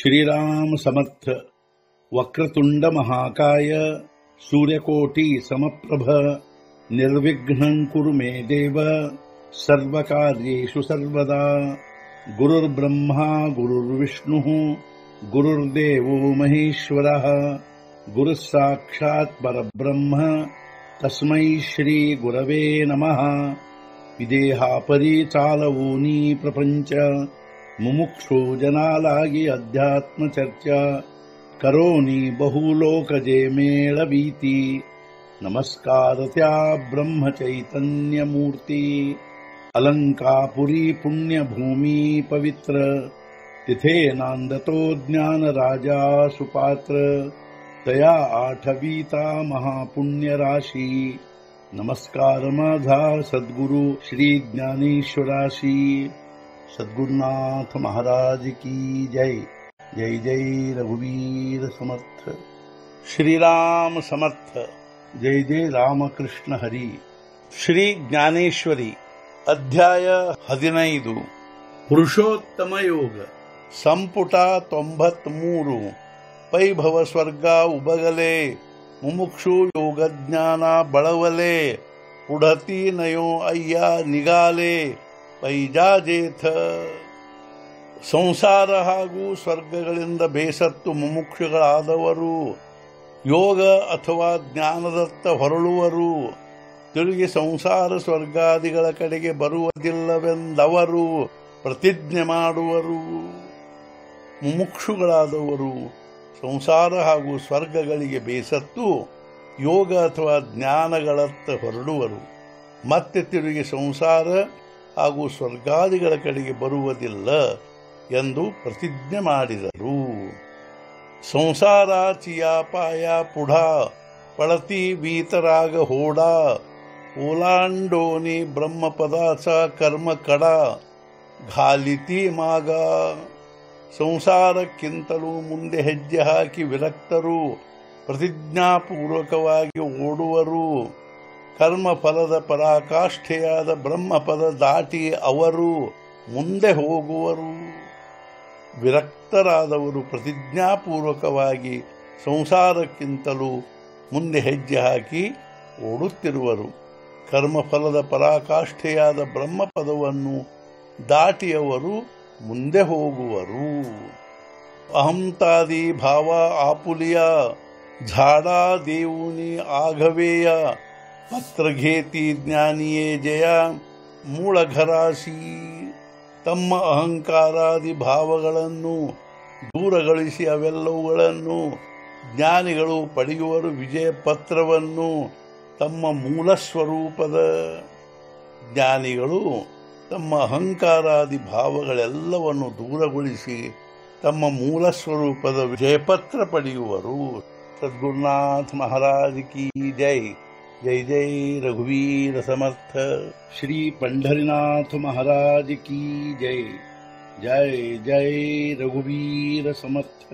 श्रीराम समर्थ। वक्रतुंड महाकाय सूर्यकोटि समप्रभ निर्विघ्नं कुरु मे देव सर्वकार्येषु सर्वदा। गुरुर्ब्रह्मा गुरुर्विष्णुः गुरुर्देवो महेश्वरः गुरुः साक्षात् परब्रह्म तस्मै श्री गुरवे नमः। विदेहापरि चालवूनी प्रपंच मुमुक्षु जनालागी अध्यात्म चर्चा करोनी बहुलोकजे मेळवीती। नमस्कार त्या ब्रह्म चैतन्य मूर्ती अलंकापुरी पुण्यभूमी पवित्र तिथे नांदतो ज्ञान राजा सुपात्र तया आठवीता महापुण्य राशी। नमस्कार माझा सद्गुरु श्री ज्ञानेश्वराशी। सद्गुरुनाथ महाराज की जय। जय जय रघुवीर समर्थ। श्रीराम समर्थ। जय जय रामकृष्ण हरी। श्री ज्ञानेश्वरी अध्याय 15 पुरुषोत्तम योग ಸಂಪುಟ 93 ಪೈಭವ ಸ್ವರ್ಗ ಉಬಗಲೆ ಮುಮುಕ್ಷು ಯೋಗಜ್ಞಾನ ಬಳವಲೆ ಪುಢತಿ ನಯೋ ಅಯ್ಯ ನಿಗಾಲೆ ಪೈಜಾಜೇಥ। ಸಂಸಾರ ಹಾಗೂ ಸ್ವರ್ಗಗಳಿಂದ ಬೇಸತ್ತು ಮುಮುಕ್ಷುಗಳಾದವರು ಯೋಗ ಅಥವಾ ಜ್ಞಾನದತ್ತ ಹೊರಳುವರು, ತಿರುಗಿ ಸಂಸಾರ ಸ್ವರ್ಗಾದಿಗಳ ಕಡೆಗೆ ಬರುವುದಿಲ್ಲವೆಂದವರು ಪ್ರತಿಜ್ಞೆ ಮಾಡುವರು। ಮುಮುಕ್ಷುಗಳಾದವರು ಸಂಸಾರ ಹಾಗೂ ಸ್ವರ್ಗಗಳಿಗೆ ಬೇಸತ್ತು ಯೋಗ ಅಥವಾ ಜ್ಞಾನಗಳತ್ತ ಹೊರಡುವರು, ಮತ್ತೆ ತಿರುಗಿ ಸಂಸಾರ ಹಾಗೂ ಸ್ವರ್ಗಾದಿಗಳ ಕಡೆಗೆ ಬರುವುದಿಲ್ಲ ಎಂದು ಪ್ರತಿಜ್ಞೆ ಮಾಡಿದರು। ಸಂಸಾರ ಚಿಯಾಪಾಯ ಪುಢ ಪಳತಿ ವೀತರಾಗ ಹೋಡ ಓಲಾಂಡೋನಿ ಬ್ರಹ್ಮಪದಾಚ ಕರ್ಮ ಕಡ ಘಾಲಿತಿ ಮಾಗ। ಸಂಸಾರಕ್ಕಿಂತಲೂ ಮುಂದೆ ಹೆಜ್ಜೆ ಹಾಕಿ ವಿರಕ್ತರು ಪ್ರತಿಜ್ಞಾಪೂರ್ವಕವಾಗಿ ಓಡುವರು, ಕರ್ಮಫಲದ ಪರಾಕಾಷ್ಠೆಯಾದ ಬ್ರಹ್ಮಪದ ದಾಟಿ ಅವರು ಮುಂದೆ ಹೋಗುವರು। ವಿರಕ್ತರಾದವರು ಪ್ರತಿಜ್ಞಾಪೂರ್ವಕವಾಗಿ ಸಂಸಾರಕ್ಕಿಂತಲೂ ಮುಂದೆ ಹೆಜ್ಜೆ ಹಾಕಿ ಓಡುತ್ತಿರುವರು, ಕರ್ಮಫಲದ ಪರಾಕಾಷ್ಠೆಯಾದ ಬ್ರಹ್ಮಪದವನ್ನು ದಾಟಿಯವರು ಮುಂದೆ ಹೋಗುವರು। ಅಹಂತಾದಿ ಭಾವ ಆಪುಲಿಯ ಝಾಡಾ ದೇವುನಿ ಆಗವೇಯ ಪತ್ರಘೇತಿ ಜ್ಞಾನಿಯೇ ಜಯ ಮೂಳಘರಾಸಿ। ತಮ್ಮ ಅಹಂಕಾರಾದಿ ಭಾವಗಳನ್ನು ದೂರಗಳಿಸಿ ಅವೆಲ್ಲವುಗಳನ್ನು ಜ್ಞಾನಿಗಳು ಪಡೆಯುವರು ವಿಜಯ ಪತ್ರವನ್ನು ತಮ್ಮ ಮೂಲ ಸ್ವರೂಪದ। ಜ್ಞಾನಿಗಳು ತಮ್ಮ ಅಹಂಕಾರಾದಿ ಭಾವಗಳೆಲ್ಲವನ್ನು ದೂರಗೊಳಿಸಿ ತಮ್ಮ ಮೂಲ ಸ್ವರೂಪದ ವಿಜಯಪತ್ರ ಪಡೆಯುವರು। ಸದ್ಗುರುನಾಥ ಮಹಾರಾಜ್ ಕಿ ಜೈ। जय जय रघुवीर समर्थ। श्री पंढरीनाथ महाराज की जय। जय जय रघुवीर समर्थ।